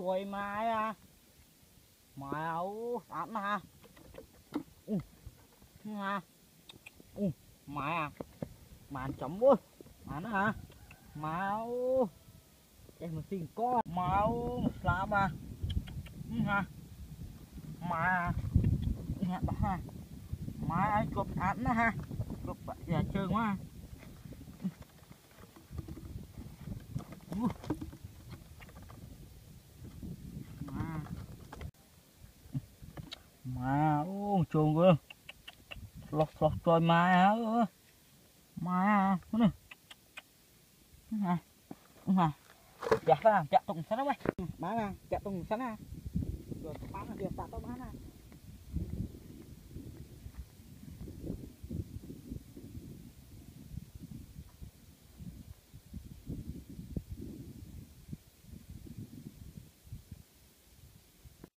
chuối mai à mai ấu ăn ha ha mai à màn chấm quá mà nó hả máu đây mà xin con máu làm à ha mà hẹn đó ha mai ai chụp ăn đó ha chụp giờ trơn quá Mà chuồng cơ lọt lọt rồi mà nó nè mà dạ phải chặt tùng sắn đó mày má nè chặt tùng sắn nè rồi bán là việc tạt tao bán nè